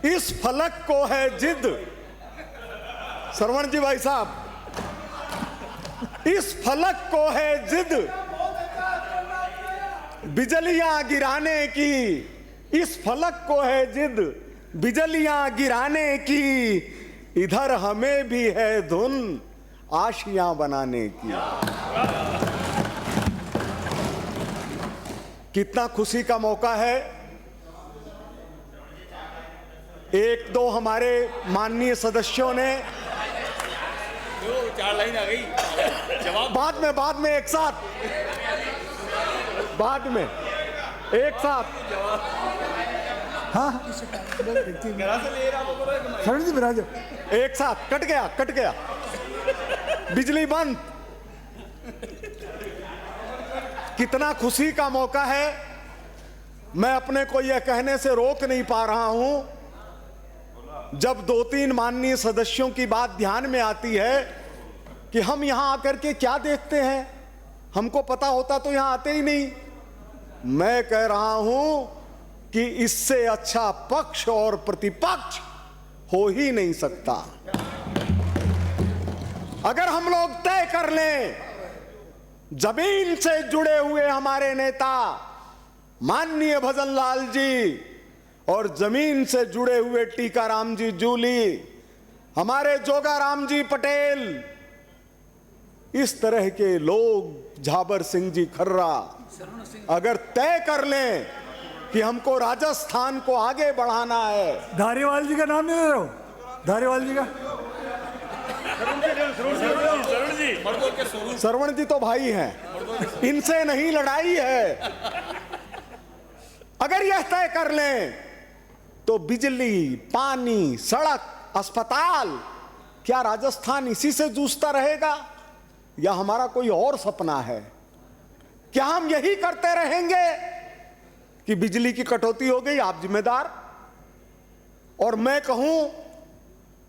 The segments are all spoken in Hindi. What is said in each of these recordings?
इस फलक को है जिद, श्रवण जी भाई साहब, इस फलक को है जिद बिजलियां गिराने की, इस फलक को है जिद बिजलियां गिराने की, इधर हमें भी है धुन आशियां बनाने की। कितना खुशी का मौका है। एक दो हमारे माननीय सदस्यों ने चार लाइन आ गई, जवाब बाद में एक साथ, बाद में एक साथ, हाँ शरण जी बिराजो, एक साथ कट गया बिजली बंद। कितना खुशी का मौका है। मैं अपने को यह कहने से रोक नहीं पा रहा हूं, जब दो तीन माननीय सदस्यों की बात ध्यान में आती है कि हम यहां आकर के क्या देखते हैं, हमको पता होता तो यहां आते ही नहीं। मैं कह रहा हूं कि इससे अच्छा पक्ष और प्रतिपक्ष हो ही नहीं सकता। अगर हम लोग तय कर लें, जमीन से जुड़े हुए हमारे नेता माननीय भजन लाल जी और जमीन से जुड़े हुए टीकाराम जी जूली, हमारे जोगाराम जी पटेल, इस तरह के लोग, झाबर सिंह जी खर्रा, अगर तय कर लें कि हमको राजस्थान को आगे बढ़ाना है। धारीवाल जी का नाम नहीं ले रहा हूं, धारीवाल जी का, श्रवण जी तो भाई हैं, इनसे नहीं लड़ाई है। अगर यह तय कर लें तो बिजली, पानी, सड़क, अस्पताल, क्या राजस्थान इसी से जूझता रहेगा या हमारा कोई और सपना है? क्या हम यही करते रहेंगे कि बिजली की कटौती हो गई, आप जिम्मेदार? और मैं कहूं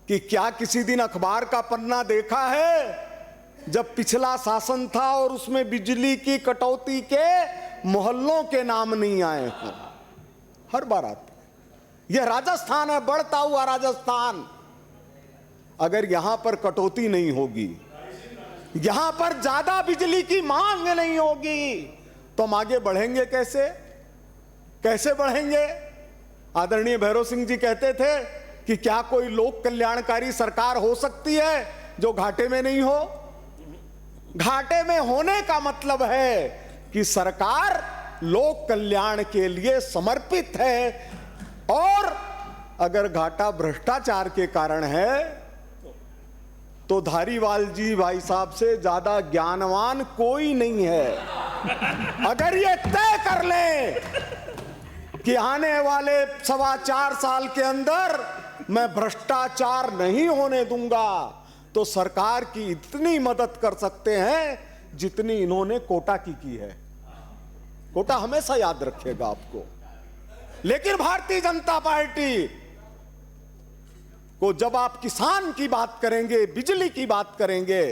कि क्या किसी दिन अखबार का पन्ना देखा है जब पिछला शासन था और उसमें बिजली की कटौती के मोहल्लों के नाम नहीं आए हों? हर बार आते। यह राजस्थान है, बढ़ता हुआ राजस्थान। अगर यहां पर कटौती नहीं होगी, यहां पर ज्यादा बिजली की मांग नहीं होगी, तो हम आगे बढ़ेंगे कैसे? कैसे बढ़ेंगे? आदरणीय भैरव सिंह जी कहते थे कि क्या कोई लोक कल्याणकारी सरकार हो सकती है जो घाटे में नहीं हो? घाटे में होने का मतलब है कि सरकार लोक कल्याण के लिए समर्पित है, और अगर घाटा भ्रष्टाचार के कारण है तो धारीवाल जी भाई साहब से ज्यादा ज्ञानवान कोई नहीं है। अगर ये तय कर लें कि आने वाले 4.25 साल के अंदर मैं भ्रष्टाचार नहीं होने दूंगा, तो सरकार की इतनी मदद कर सकते हैं जितनी इन्होंने कोटा की है। कोटा हमेशा याद रखेगा आपको। लेकिन भारतीय जनता पार्टी को जब आप किसान की बात करेंगे, बिजली की बात करेंगे,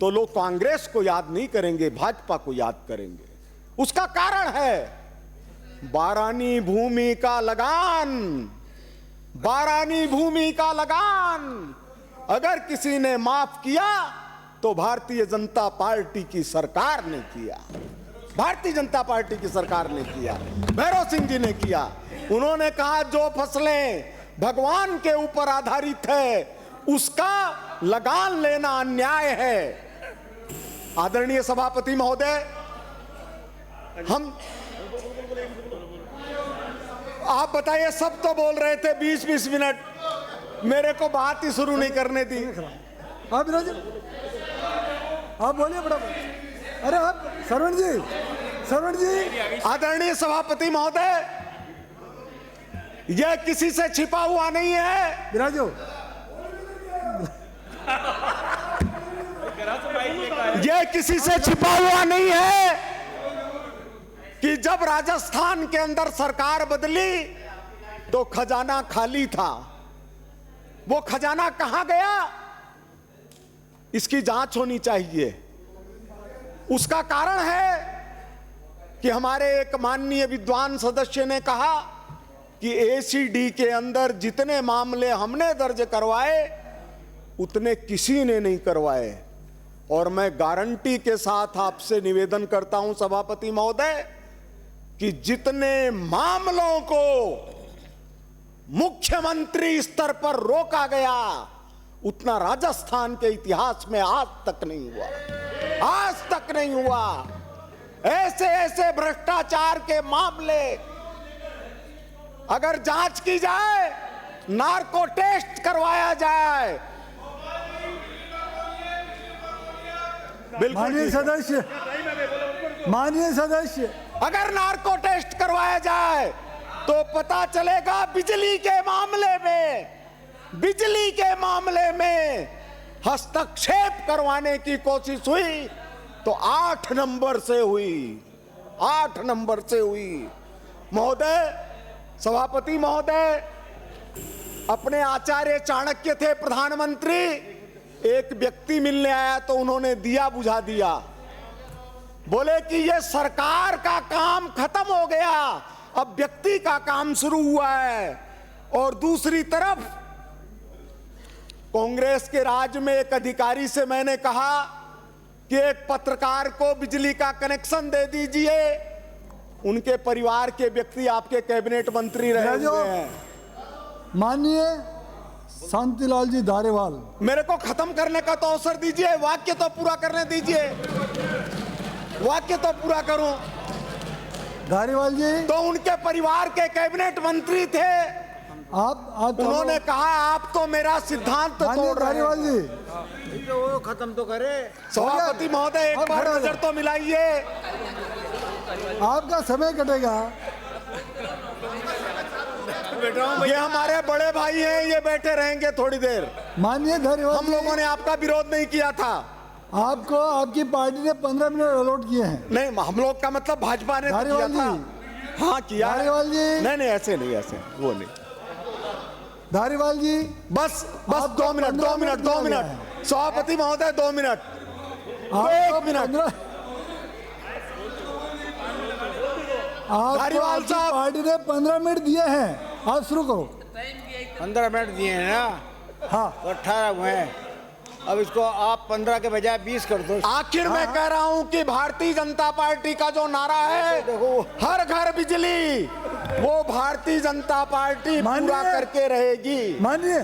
तो लोग कांग्रेस को याद नहीं करेंगे, भाजपा को याद करेंगे। उसका कारण है बारानी भूमि का लगान। बारानी भूमि का लगान अगर किसी ने माफ किया तो भारतीय जनता पार्टी की सरकार ने किया। भारतीय जनता पार्टी की सरकार ने किया, भैरव सिंह जी ने किया। उन्होंने कहा जो फसलें भगवान के ऊपर आधारित है उसका लगान लेना अन्याय है। आदरणीय सभापति महोदय, हम आप बताइए, सब तो बोल रहे थे 20-20 मिनट, मेरे को बात ही शुरू नहीं करने दी। आप विराज, आप बोलिए बड़ा। अरे आप श्रवण जी, आदरणीय सभापति महोदय, यह किसी से छिपा हुआ नहीं है। विराजो, यह किसी से छिपा हुआ नहीं है कि जब राजस्थान के अंदर सरकार बदली तो खजाना खाली था। वो खजाना कहां गया, इसकी जांच होनी चाहिए। उसका कारण है कि हमारे एक माननीय विद्वान सदस्य ने कहा कि एसीडी के अंदर जितने मामले हमने दर्ज करवाए उतने किसी ने नहीं करवाए। और मैं गारंटी के साथ आपसे निवेदन करता हूं सभापति महोदय कि जितने मामलों को मुख्यमंत्री स्तर पर रोका गया उतना राजस्थान के इतिहास में आज तक नहीं हुआ, आज तक नहीं हुआ। ऐसे ऐसे भ्रष्टाचार के मामले अगर जांच की जाए, नार्को टेस्ट करवाया जाए, माननीय सदस्य, माननीय सदस्य, अगर नार्को टेस्ट करवाया जाए तो पता चलेगा बिजली के मामले में, बिजली के मामले में हस्तक्षेप करवाने की कोशिश हुई तो 8 नंबर से हुई, 8 नंबर से हुई। महोदय, सभापति महोदय, अपने आचार्य चाणक्य थे प्रधानमंत्री, एक व्यक्ति मिलने आया तो उन्होंने दिया बुझा दिया, बोले कि ये सरकार का काम खत्म हो गया, अब व्यक्ति का काम शुरू हुआ है। और दूसरी तरफ कांग्रेस के राज में एक अधिकारी से मैंने कहा कि एक पत्रकार को बिजली का कनेक्शन दे दीजिए, उनके परिवार के व्यक्ति आपके कैबिनेट मंत्री रहे हुए हैं। माननीय शांतिलाल जी धारीवाल, मेरे को खत्म करने का तो अवसर दीजिए, वाक्य तो पूरा करने दीजिए, वाक्य तो पूरा करूं। धारीवाल जी, तो उनके परिवार के कैबिनेट मंत्री थे, आप उन्होंने कहा आप तो मेरा सिद्धांत माननीय तोड़ रहे धारीवाल हो। जी, वो खत्म तो करे। सभापति महोदय, एक बार नजर तो मिलाइए। आपका समय कटेगा। ये हमारे बड़े भाई हैं, ये बैठे रहेंगे थोड़ी देर। माननीय धारीवाल हम जी, लोगों ने आपका विरोध नहीं किया था। आपको आपकी पार्टी ने 15 मिनट अलॉट किए हैं। नहीं, हम लोग का मतलब भाजपा ने तो किया धारीवाल था। जी, हाँ किया है। धारीवाल जी, नहीं नहीं, ऐसे नहीं, ऐसे वो नहीं। धारीवाल जी, बस आपको 2 मिनट, 2 मिनट, 2 दिया गया मिनट। सभापति महोदय 2 मिनट, आपको 1 मिनट। 15 आपको धारीवाल आपकी साहब, पार्टी ने 15 मिनट दिए हैं, आप शुरू करो। 15 मिनट दिए हैं ना, हाँ, तो 18 हुए हैं। अब इसको आप 15 के बजाय 20 कर दो। आखिर मैं कह रहा हूं कि भारतीय जनता पार्टी का जो नारा है, देखो, हर घर बिजली, वो भारतीय जनता पार्टी पूरा माननीय- करके रहेगी। माननीय